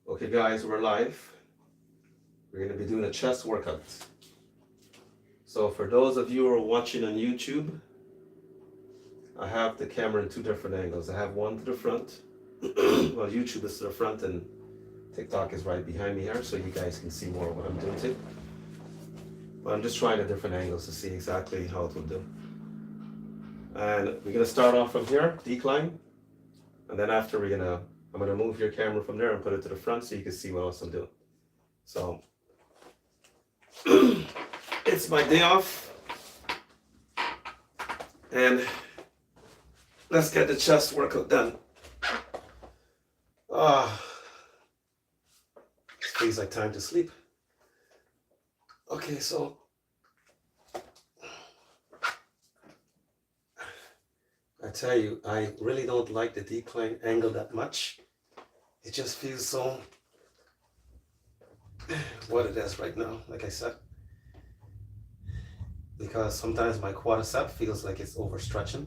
Okay, guys, we're live. We're going to be doing a chest workout. So, for those of you who are watching on YouTube, I have the camera in two different angles. I have one to the front. Well, YouTube is to the front, and TikTok is right behind me here, so you guys can see more of what I'm doing too. But I'm just trying the different angles to see exactly how it will do. And we're going to start off from here, decline. And then after I'm gonna move your camera from there and put it to the front so you can see what else I'm doing. So it's my day off, and let's get the chest workout done. It feels like time to sleep. Okay, so I tell you, I really don't like the decline angle that much. It just feels so what it is right now, like I said. Because sometimes my quadricep feels like it's overstretching.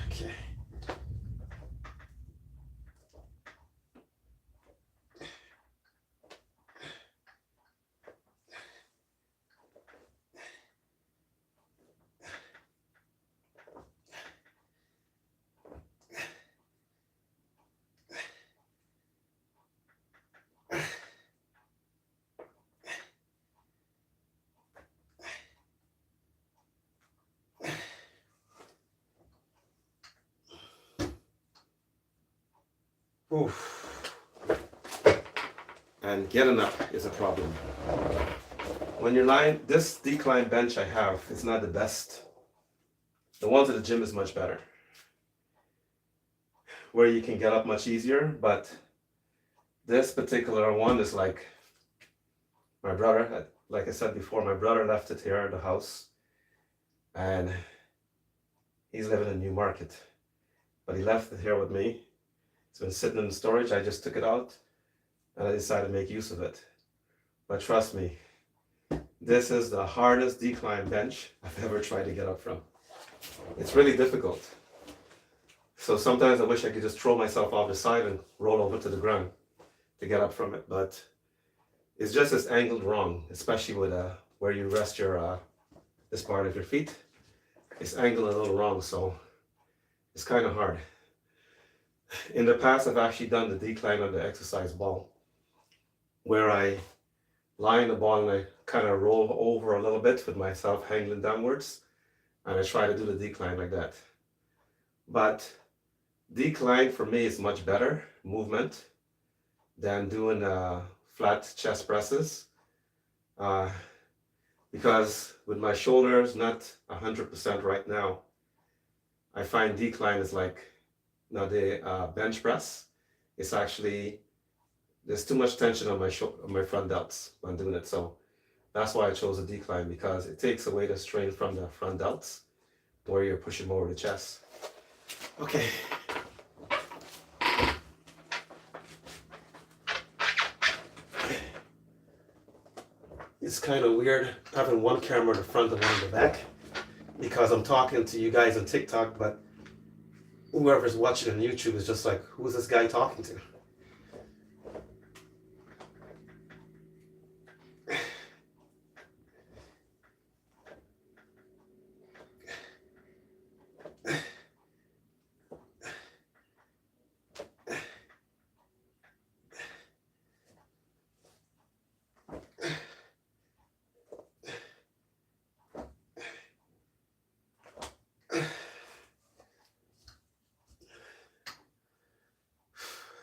Okay. Oof. And getting up is a problem. When you're lying, this decline bench I have is not the best. The ones at the gym is much better, where you can get up much easier, but this particular one is like my brother, like I said before, my brother left it here at the house, and he's living in Newmarket, but he left it here with me. It's been sitting in storage. I just took it out and I decided to make use of it. But trust me, this is the hardest decline bench I've ever tried to get up from. It's really difficult. So sometimes I wish I could just throw myself off the side and roll over to the ground to get up from it. But it's just as angled wrong, especially with where you rest your this part of your feet. It's angled a little wrong, so it's kind of hard. In the past, I've actually done the decline on the exercise ball, where I lie in the ball and I kind of roll over a little bit with myself hanging downwards, and I try to do the decline like that. But decline for me is much better movement than doing flat chest presses, because with my shoulders not 100% right now, I find decline is like, now the bench press, it's actually, there's too much tension on my front delts when doing it. So that's why I chose a decline, because it takes away the strain from the front delts where you're pushing more of the chest. Okay. It's kind of weird having one camera in the front and one in the back, because I'm talking to you guys on TikTok, but whoever's watching on YouTube is just like, who's this guy talking to?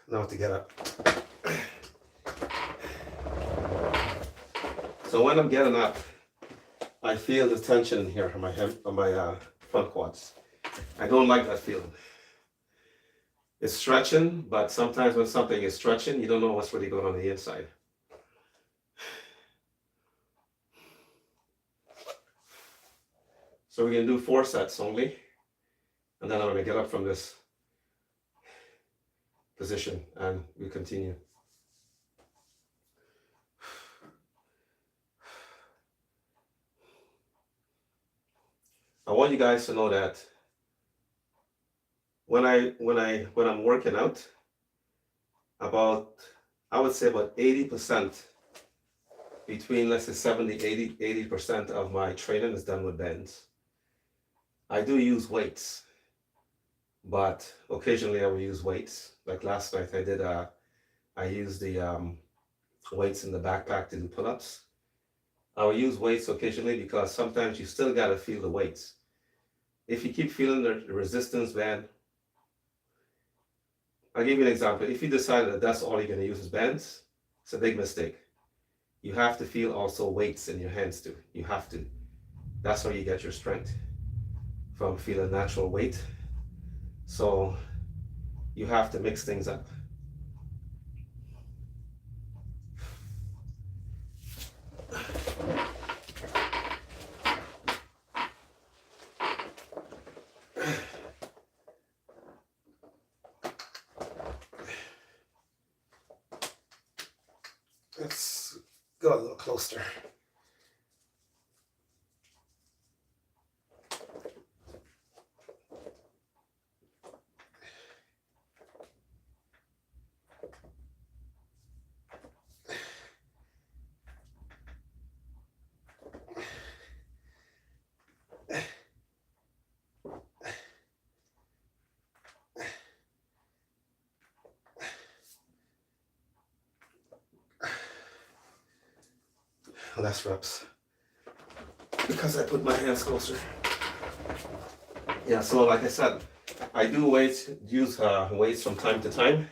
Now to get up. So when I'm getting up, I feel the tension in here on my front quads. I don't like that feeling. It's stretching, but sometimes when something is stretching, you don't know what's really going on the inside. So we're gonna do 4 sets only, and then I'm gonna get up from this position and we continue. I I want you guys to know that when I'm working out, about I would say about 80%, between let's say 70, 80% of my training is done with bends. I do use weights, but occasionally I will use weights. Like last night I used the weights in the backpack to do pull-ups. I will use weights occasionally because sometimes you still gotta feel the weights. If you keep feeling the resistance band, I'll give you an example. If you decide that that's all you're gonna use is bands, it's a big mistake. You have to feel also weights in your hands too. You have to. That's how you get your strength, from feeling natural weight. So you have to mix things up. Let's go a little closer. Less reps because I put my hands closer. Yeah, so like I said, I do use weights from time to time,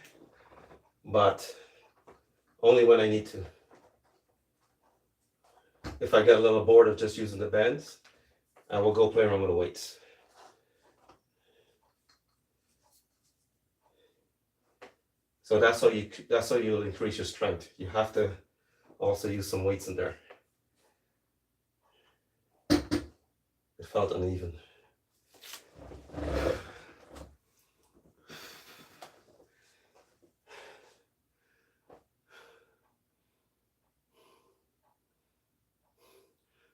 but only when I need to. If I get a little bored of just using the bands, I will go play around with the weights. So that's how you'll increase your strength. You have to also use some weights in there. It felt uneven.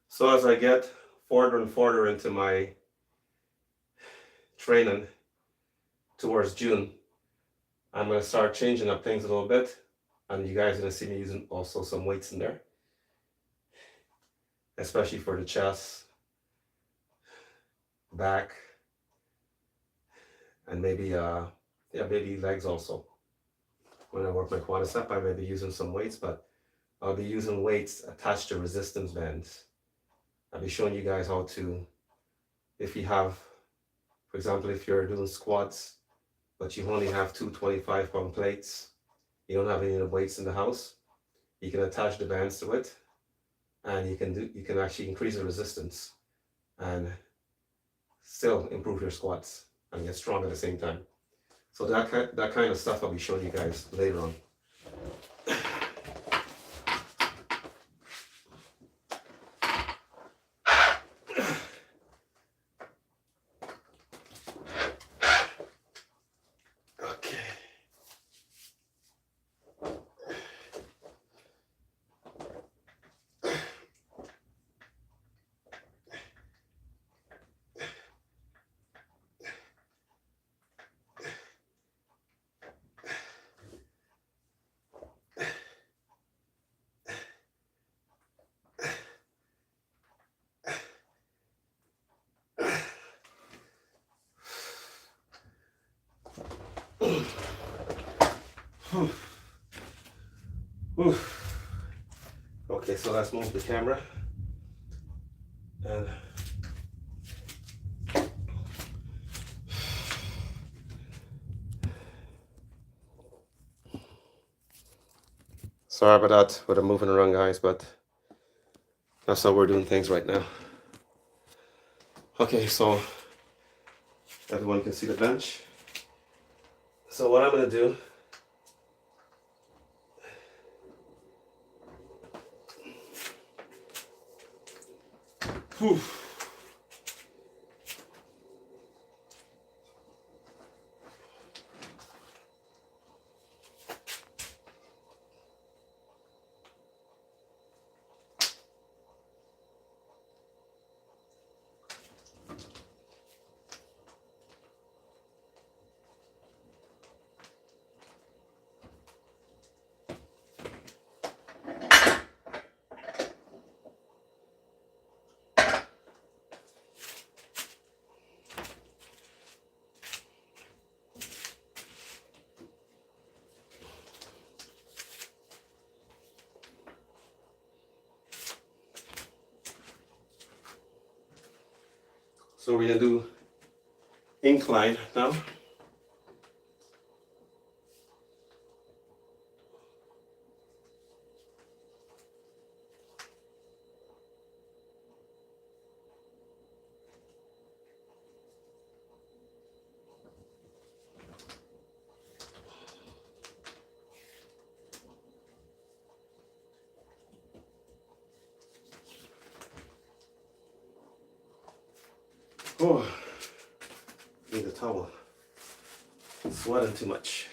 So as I get further and further into my training towards June, I'm going to start changing up things a little bit, and you guys are going to see me using also some weights in there, especially for the chest, back, and maybe maybe legs also. When I work my quadricep, I may be using some weights, but I'll be using weights attached to resistance bands. I'll be showing you guys how to, if you have, for example, if you're doing squats, but you only have two 25-pound plates, you don't have any of the weights in the house, you can attach the bands to it, and you can actually increase the resistance and still improve your squats and get strong at the same time. So that kind of stuff I'll be showing you guys later on. Okay, so let's move the camera. And sorry about that with the moving around, guys, but that's how we're doing things right now. Okay, so everyone can see the bench. So what I'm gonna do, So we're gonna do incline now. Oh, need a towel. Sweating too much.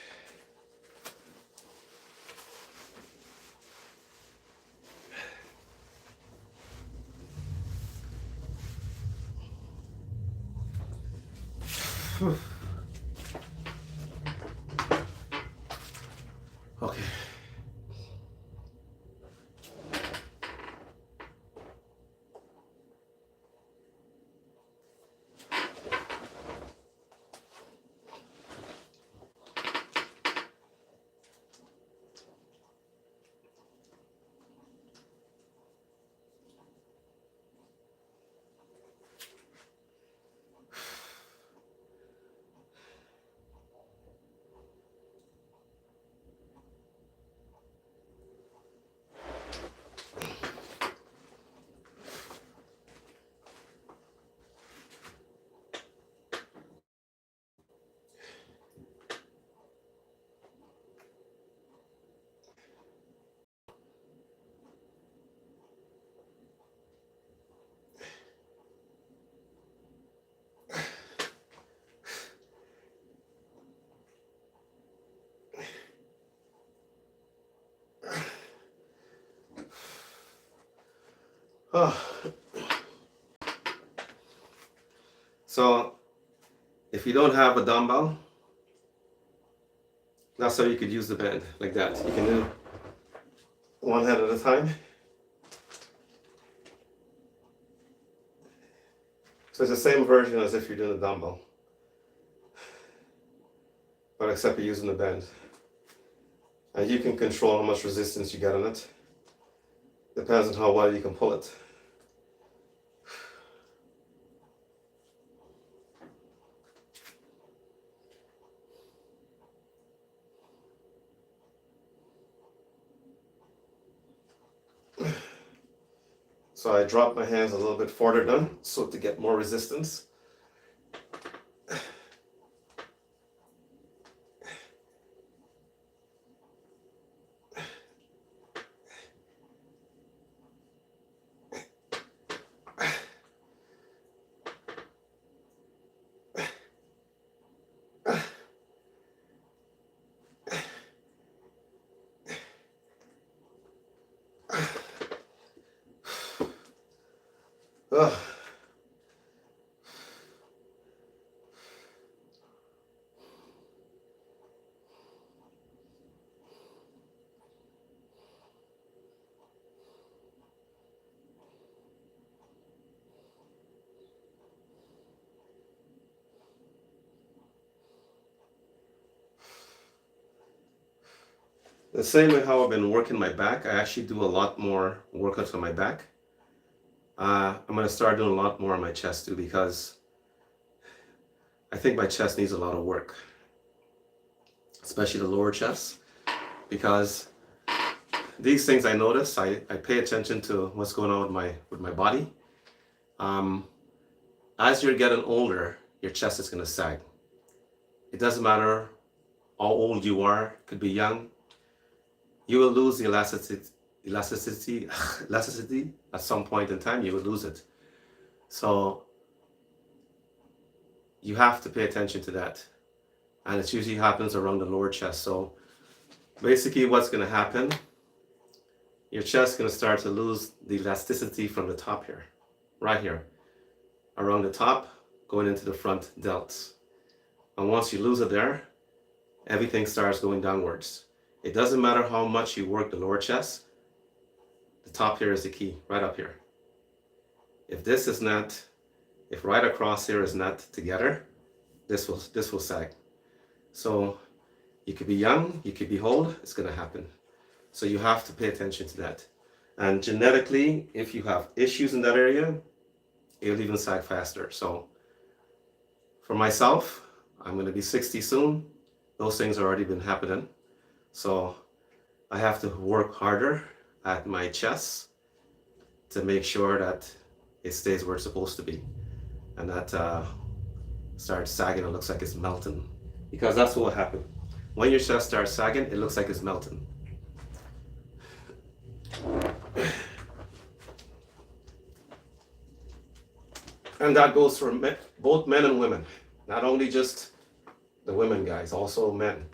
Okay. Oh. So if you don't have a dumbbell, that's how you could use the band like that. You can do one head at a time. So it's the same version as if you're doing a dumbbell, but except you're using the band. And you can control how much resistance you get on it. Depends on how well you can pull it. So I drop my hands a little bit further down, so to get more resistance. Ugh. The same way how I've been working my back, I actually do a lot more workouts on my back. I'm going to start doing a lot more on my chest too, because I think my chest needs a lot of work, especially the lower chest, because these things I notice, I pay attention to what's going on with my body. As you're getting older, your chest is going to sag. It doesn't matter how old you are, could be young. You will lose the elasticity at some point in time. You will lose it. So you have to pay attention to that, and it usually happens around the lower chest. So basically what's going to happen, your chest is going to start to lose the elasticity from the top here, right here, around the top, going into the front delts. And once you lose it there, everything starts going downwards. It doesn't matter how much you work the lower chest, the top here is the key, right up here. If right across here is not together, this will sag. So you could be young, you could be old, it's going to happen. So you have to pay attention to that. And genetically, if you have issues in that area, it'll even sag faster. So For myself, I'm going to be 60 soon. Those things have already been happening. So I have to work harder at my chest to make sure that it stays where it's supposed to be. And that starts sagging, it looks like it's melting. Because that's what will happen. When your chest starts sagging, it looks like it's melting. And that goes for both men and women. Not only just the women, guys, also men.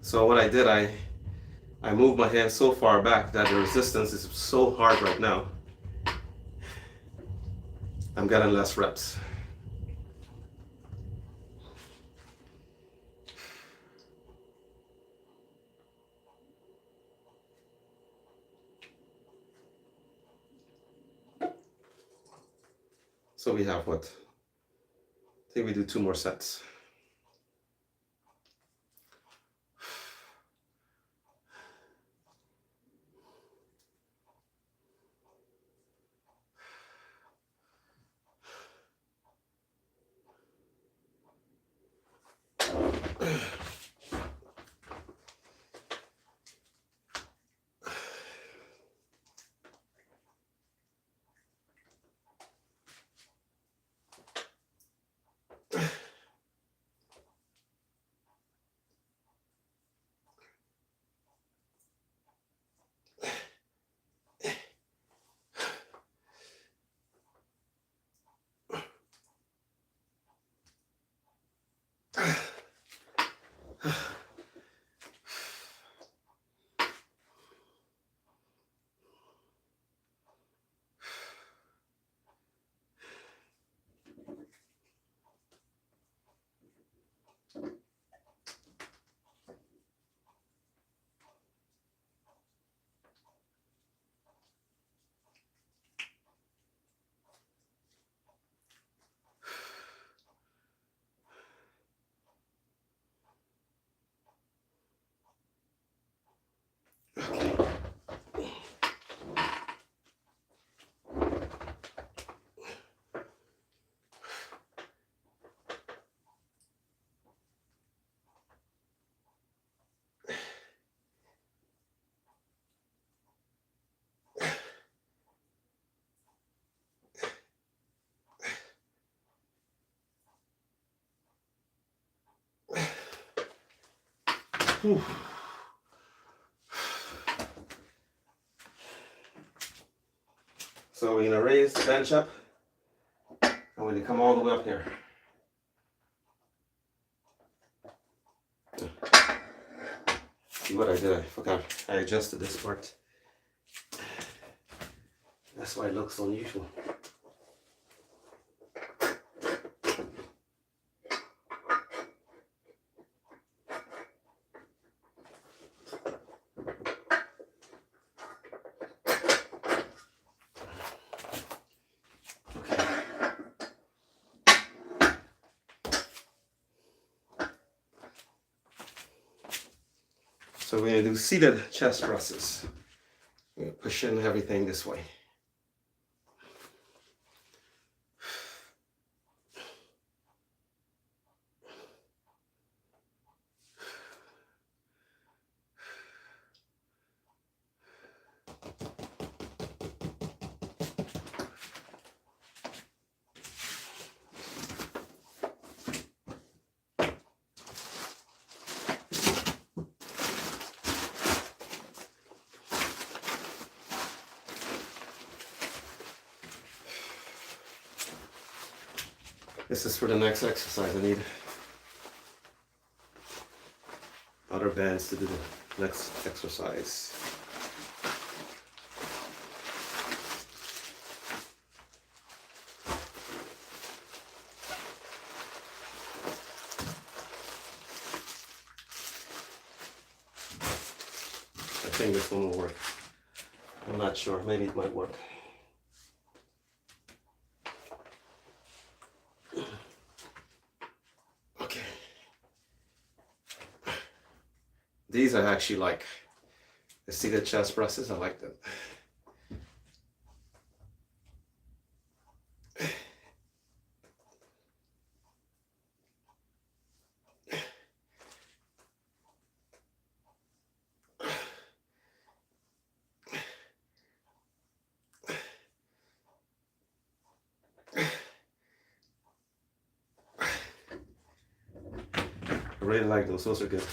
So what I did, I moved my hand so far back that the resistance is so hard right now. I'm getting less reps. So we have what? I think we do 2 more sets. Whew. So we're gonna raise the bench up, and we're gonna come all the way up here. See what I did? I forgot. I adjusted this part. That's why it looks unusual. So we're going to do seated chest presses. We're going to push in everything this way. This is for the next exercise. I need other bands to do the next exercise. I think this one will work. I'm not sure. Maybe it might work. These I actually like. The seated chest presses, I like them. I really like those. Those are good.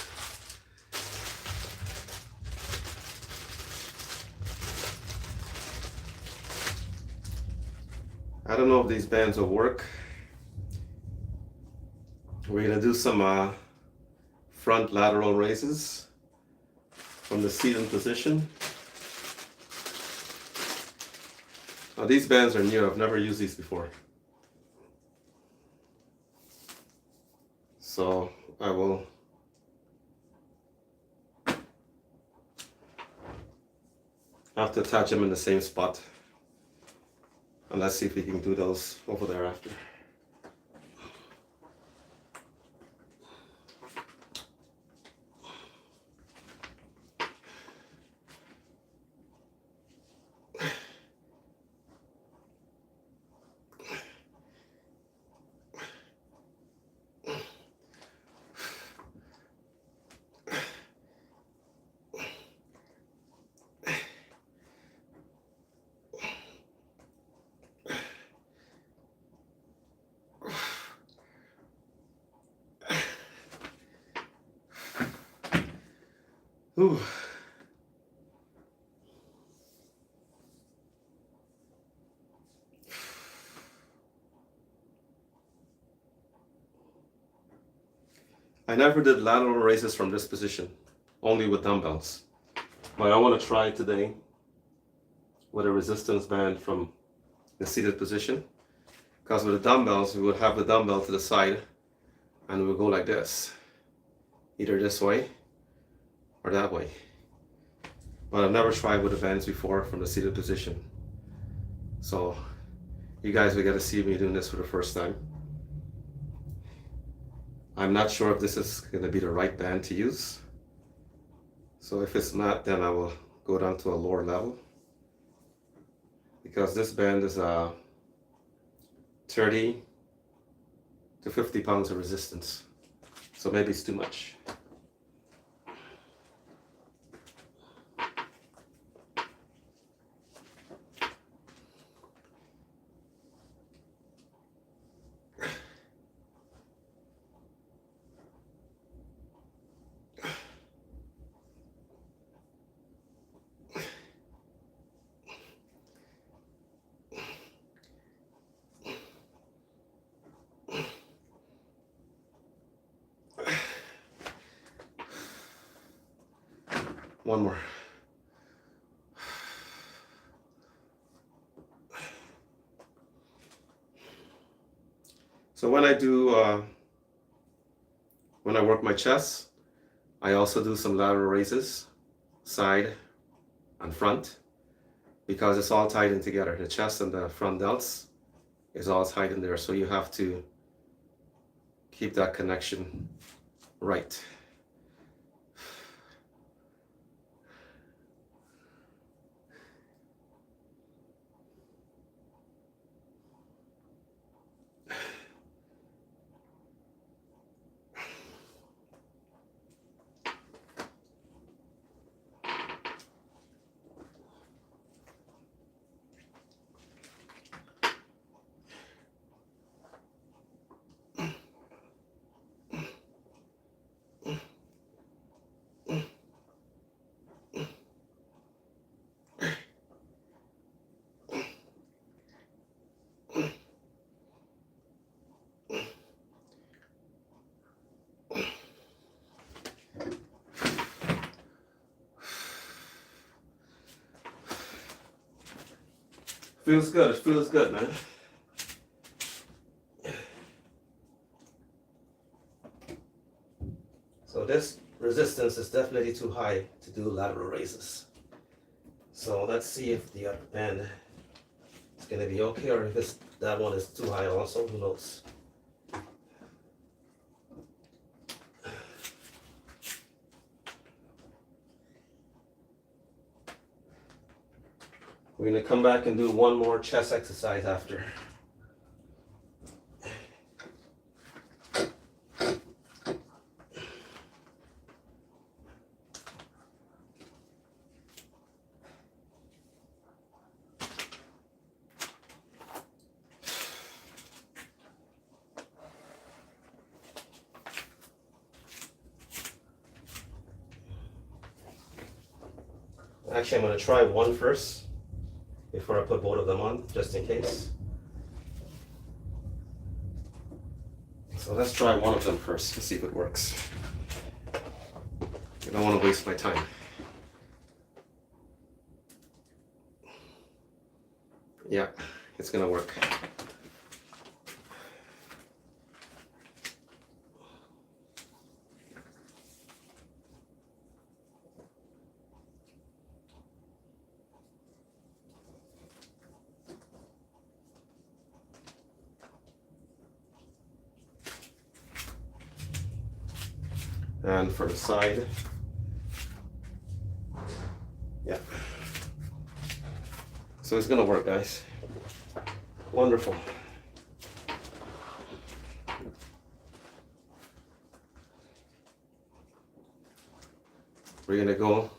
I don't know if these bands will work. We're gonna do some front lateral raises from the seated position. Now these bands are new. I've never used these before. So I will have to attach them in the same spot. And let's see if we can do those over there after. Ooh. I never did lateral raises from this position, only with dumbbells. But I want to try today with a resistance band from the seated position. Because with the dumbbells, we would have the dumbbell to the side and we would go like this. Either this way or that way. But I've never tried with the bands before from the seated position. So you guys will get to see me doing this for the first time. I'm not sure if this is going to be the right band to use. So if it's not, then I will go down to a lower level. Because this band is 30 to 50 pounds of resistance. So maybe it's too much. One more. So when I work my chest, I also do some lateral raises, side and front, because it's all tied in together. The chest and the front delts is all tied in there, so you have to keep that connection right. Feels good, it feels good, man. So this resistance is definitely too high to do lateral raises. So let's see if the other band is going to be okay, or if that one is too high also, who knows. We're gonna come back and do one more chest exercise after. Actually, I'm going to try one first before I put both of them on, just in case. So let's try one of them first to see if it works. I don't want to waste my time. Yeah, it's going to work. And for the side, yeah. So it's gonna work, guys. Wonderful. We're gonna go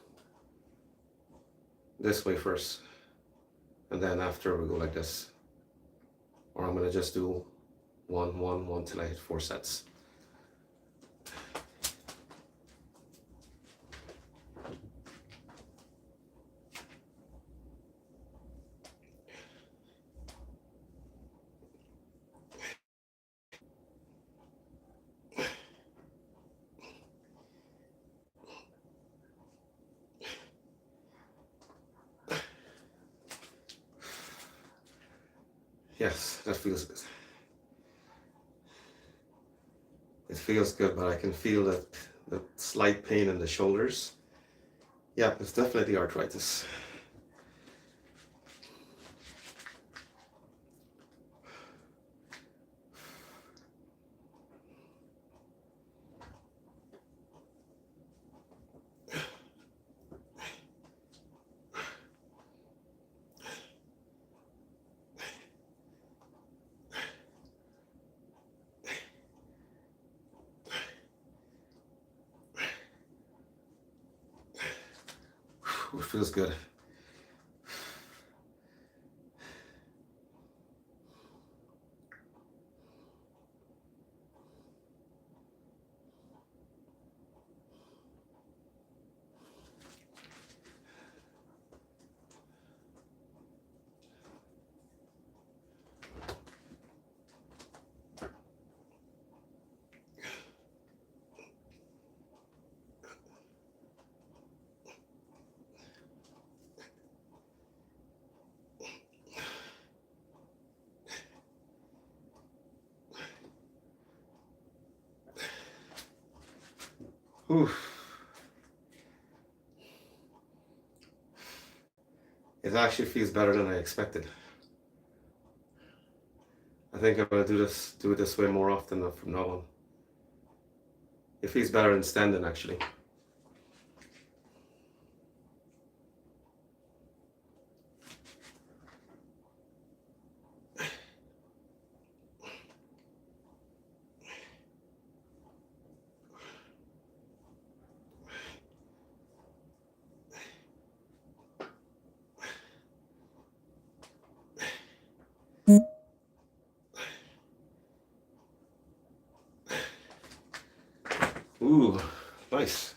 this way first, and then after we go like this. Or I'm gonna just do one till I hit 4 sets. Yes, that feels good. It feels good, but I can feel that slight pain in the shoulders. Yeah, it's definitely arthritis. It feels good. Whew. It actually feels better than I expected. I think I'm gonna do it this way more often from now on. It feels better than standing, actually. Ooh, nice.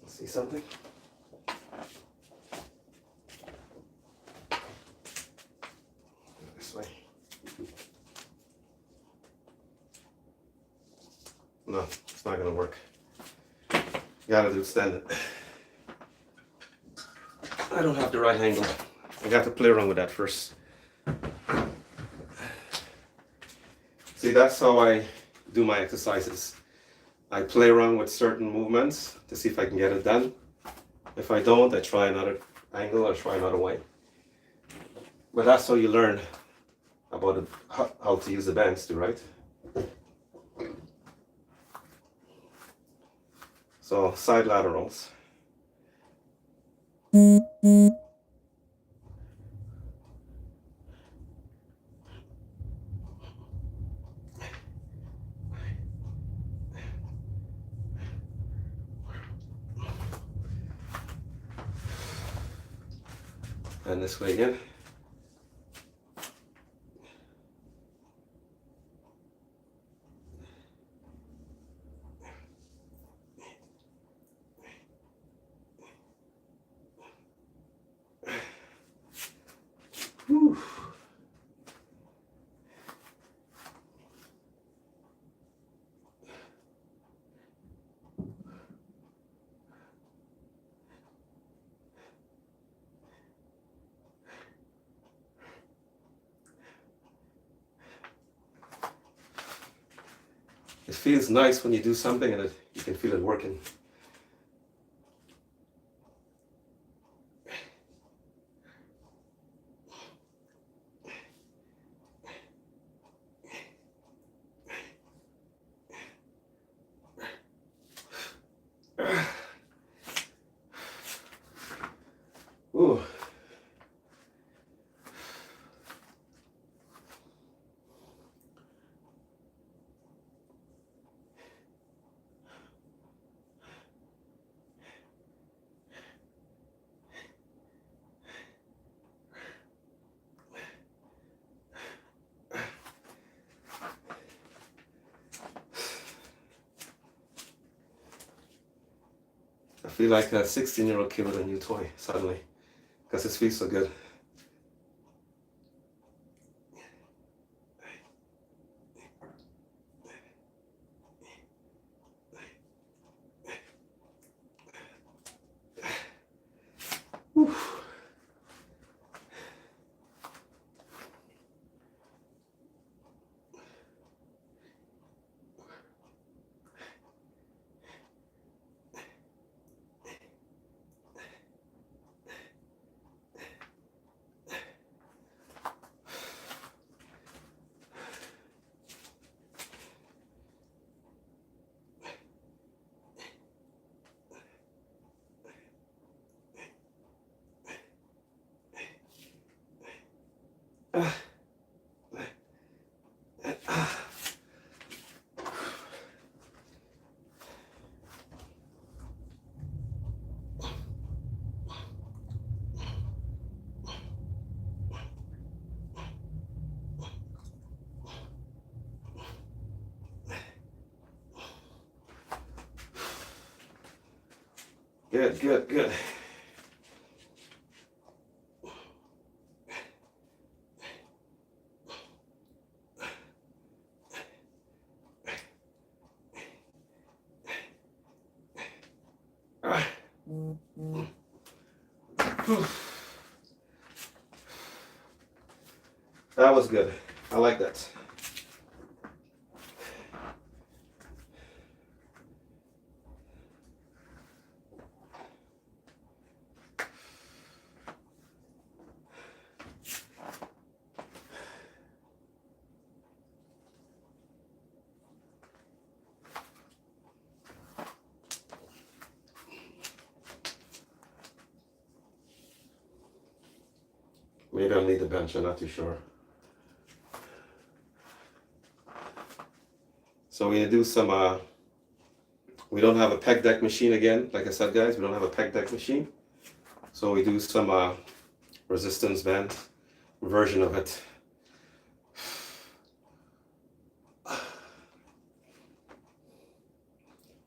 See something? This way. No, it's not gonna work. You gotta do standing. I don't have the right angle. I got to play around with that first. See, that's how I do my exercises. I play around with certain movements to see if I can get it done. If I don't, I try another angle or try another way. But that's how you learn about how to use the bands too, right? So side laterals. And this way again. Whew. It feels nice when you do something and you can feel it working. Ooh. I feel like a 16-year-old kid with a new toy suddenly, because it feels so good. Whew. Good, good, good. That was good. I like that. Maybe I'll need the bench, I'm not too sure. So we're gonna do some, we don't have a peg deck machine again. Like I said, guys, we don't have a peg deck machine. So we do some resistance band version of it.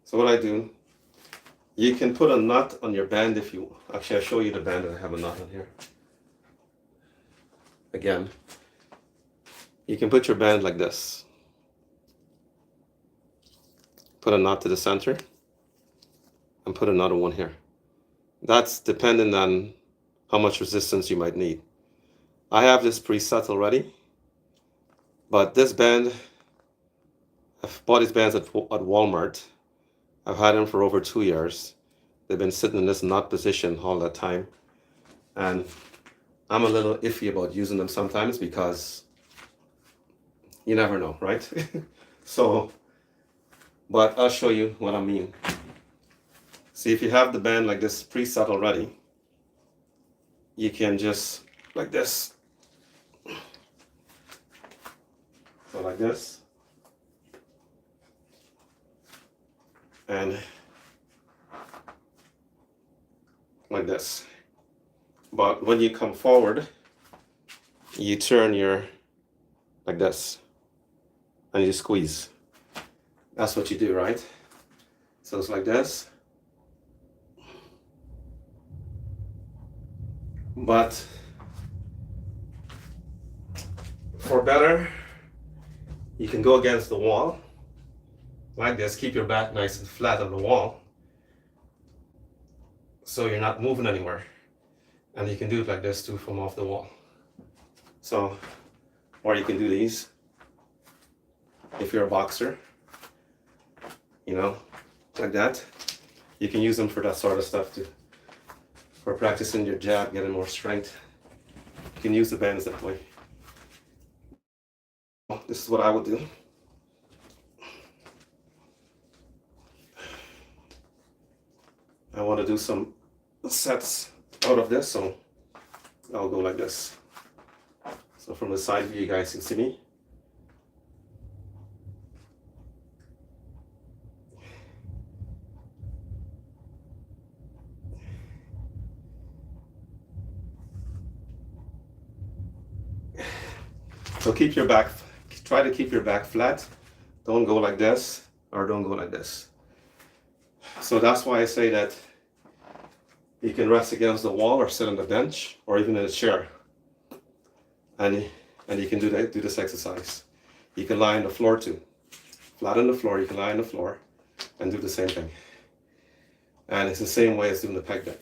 So what I do, you can put a nut on your band if you, actually I'll show you the band that I have a nut on here. Again, you can put your band like this. Put a knot to the center and put another one here. That's dependent on how much resistance you might need. I have this preset already, but this band, I've bought these bands at Walmart. I've had them for over 2 years. they've been sitting in this knot position all that time. And I'm a little iffy about using them sometimes because you never know, right? So, but I'll show you what I mean. See, if you have the band like this preset already, you can just like this. So like this. And like this. But when you come forward, you turn your like this and you squeeze. That's what you do, right? So it's like this. But for better, you can go against the wall like this. Keep your back nice and flat on the wall so you're not moving anywhere. And you can do it like this too from off the wall. So, or you can do these if you're a boxer, you know, like that. You can use them for that sort of stuff too. For practicing your jab, getting more strength. You can use the bands that way. This is what I would do. I want to do some sets out of this, so I'll go like this. So from the side view, you guys can see me. So keep your back, try to keep your back flat. Don't go like this or don't go like this. So that's why I say that you can rest against the wall or sit on the bench or even in a chair. And you can do this exercise. You can lie on the floor too. Flat on the floor, you can lie on the floor and do the same thing. And it's the same way as doing the pec deck.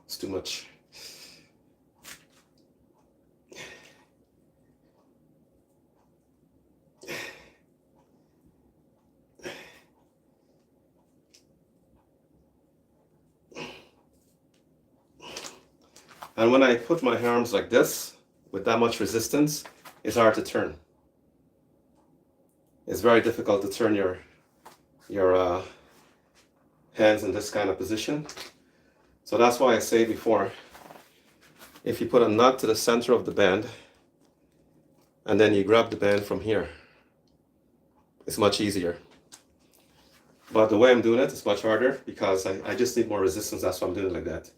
It's too much. And when I put my arms like this, with that much resistance, it's hard to turn. It's very difficult to turn your hands in this kind of position. So that's why I say before, if you put a nut to the center of the band, and then you grab the band from here, it's much easier. But the way I'm doing it is much harder because I just need more resistance. That's why I'm doing it like that.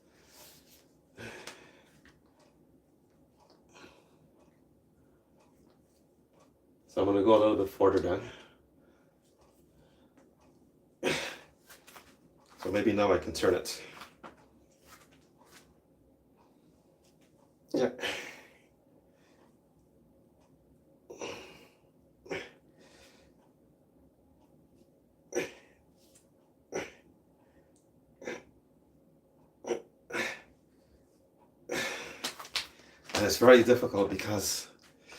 So I'm going to go a little bit further down. So maybe now I can turn it. Yeah. And it's very difficult because I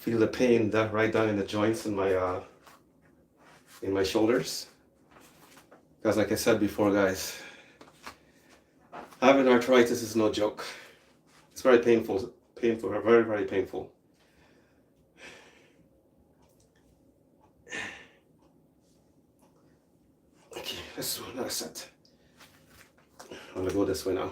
feel the pain that right down in the joints in my shoulders. Because like I said before, guys, having arthritis is no joke. It's very painful, very, very painful. Okay, let's do another set. I'm gonna go this way now.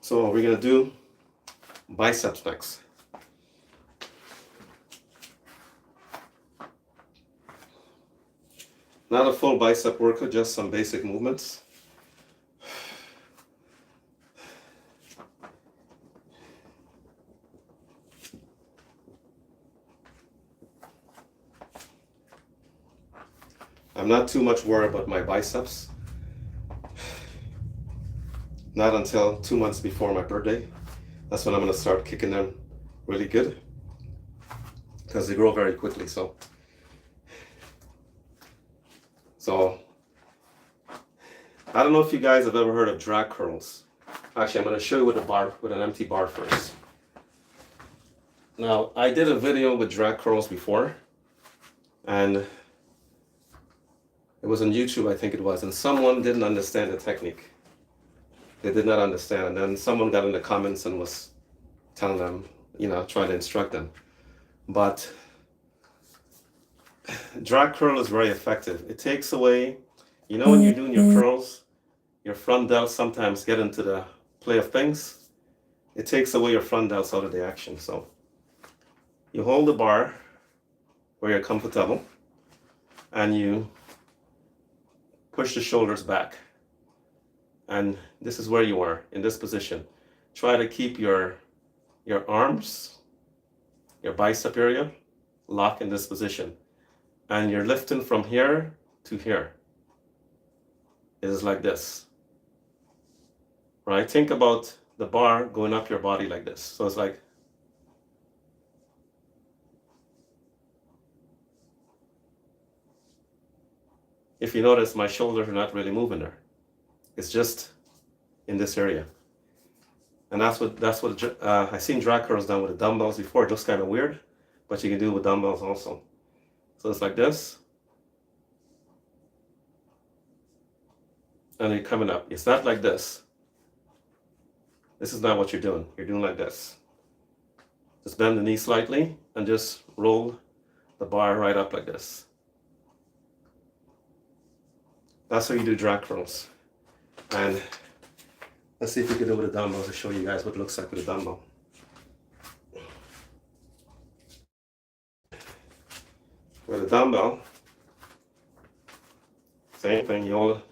So we're gonna do biceps next. Not a full bicep workout, just some basic movements. I'm not too much worried about my biceps. Not until 2 months before my birthday. That's when I'm going to start kicking them really good, because they grow very quickly. So I don't know if you guys have ever heard of drag curls. Actually, I'm going to show you with a bar, with an empty bar first. Now, I did a video with drag curls before, and it was on YouTube, I think it was, and someone didn't understand the technique. They did not understand, and then someone got in the comments and was telling them, trying to instruct them. But drag curl is very effective. It takes away, when you're doing your curls, your front delts sometimes get into the play of things. It takes away your front delts out of the action. So you hold the bar where you're comfortable, and you push the shoulders back. And this is where you are, in this position. Try to keep your arms, your bicep area, locked in this position. And you're lifting from here to here. It is like this. Right? Think about the bar going up your body like this. So it's like, if you notice, my shoulders are not really moving there. It's just in this area. And that's what I've seen drag curls done with the dumbbells before. It looks kind of weird, but you can do it with dumbbells also. So it's like this. And you're coming up. It's not like this. This is not what you're doing. You're doing like this. Just bend the knee slightly and just roll the bar right up like this. That's how you do drag curls. And let's see if we can do it with a dumbbell to show you guys what it looks like with a dumbbell. With a dumbbell, same thing, you hold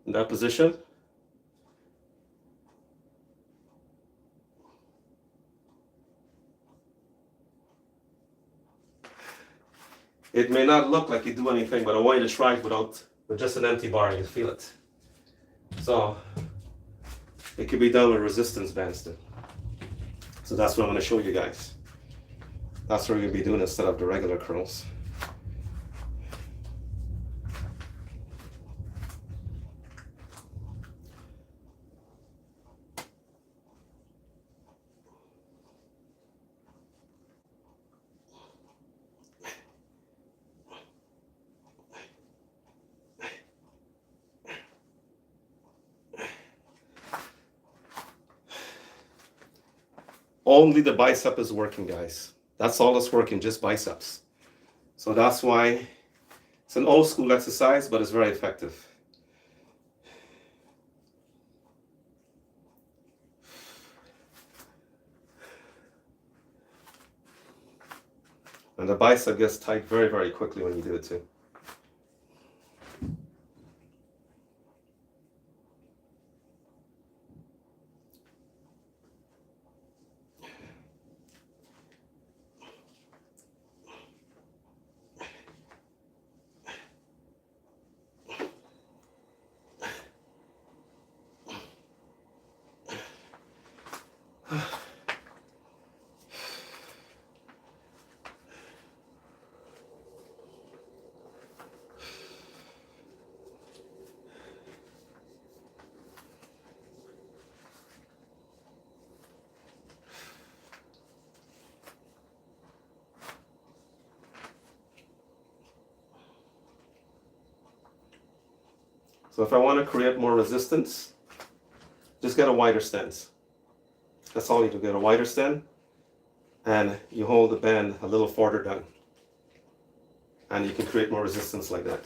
in that position. It may not look like you do anything, but I want you to try it with just an empty bar and you feel it. So it can be done with resistance bands too. So that's what I'm going to show you guys. That's what we're going to be doing instead of the regular curls. Only the bicep is working, guys. That's all that's working, just biceps. So that's why it's an old school exercise, but it's very effective. And the bicep gets tight very, very quickly when you do it too. So if I want to create more resistance, just get a wider stance. That's all you do, get a wider stance, and you hold the band a little farther down. And you can create more resistance like that.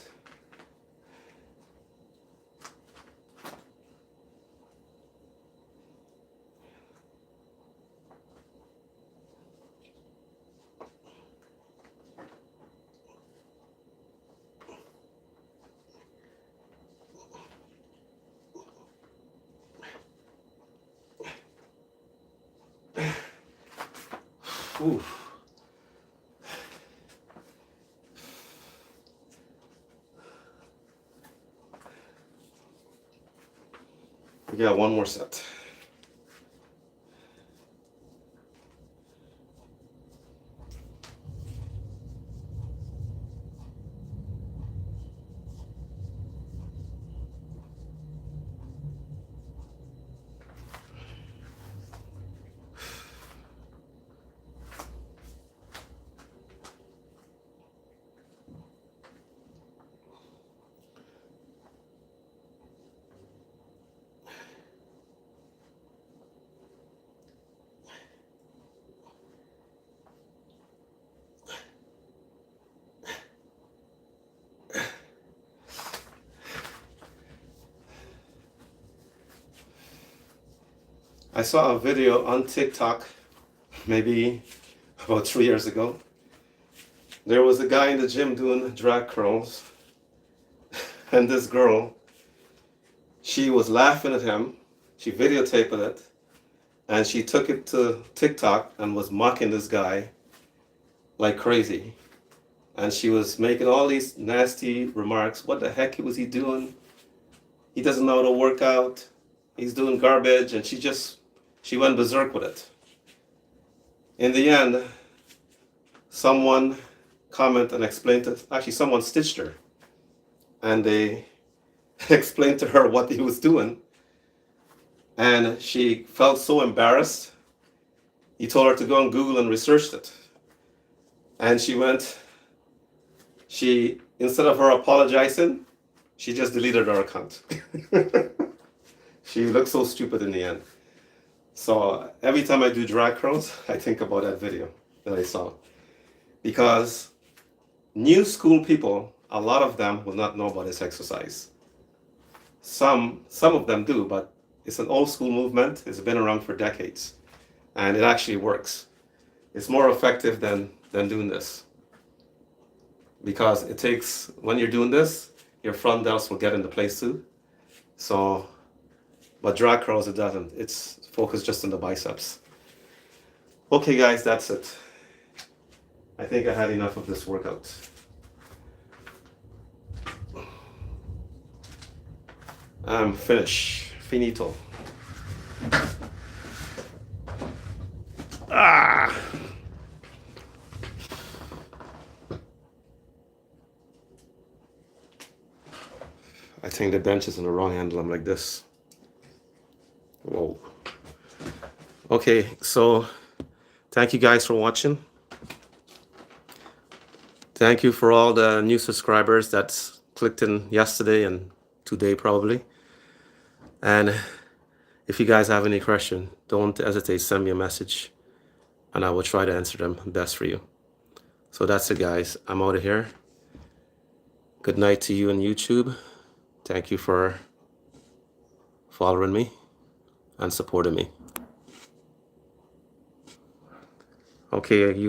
Ooh. We got one more set. I saw a video on TikTok, maybe about 3 years ago. There was a guy in the gym doing drag curls, and this girl, she was laughing at him. She videotaped it, and she took it to TikTok and was mocking this guy like crazy. And she was making all these nasty remarks. What the heck was he doing? He doesn't know how to work out. He's doing garbage. And she went berserk with it. In the end, someone commented and explained it. Actually, someone stitched her. And they explained to her what he was doing. And she felt so embarrassed. He told her to go on Google and researched it. And instead of her apologizing, she just deleted her account. She looked so stupid in the end. So every time I do drag curls, I think about that video that I saw. Because new school people, a lot of them will not know about this exercise. Some of them do, but it's an old school movement. It's been around for decades. And it actually works. It's more effective than doing this. Because it takes, when you're doing this, your front delts will get into place too. So, but drag curls, it doesn't. It's focused just on the biceps. Okay guys, that's it. I think I had enough of this workout. I'm finished. Finito. Ah! I think the bench is on the wrong handle. I'm like this. Whoa. Okay, so thank you guys for watching. Thank you for all the new subscribers that clicked in yesterday and today probably. And if you guys have any question, don't hesitate, send me a message and I will try to answer them best for you. So that's it guys, I'm out of here. Good night to you on YouTube. Thank you for following me and supporting me. Okay, you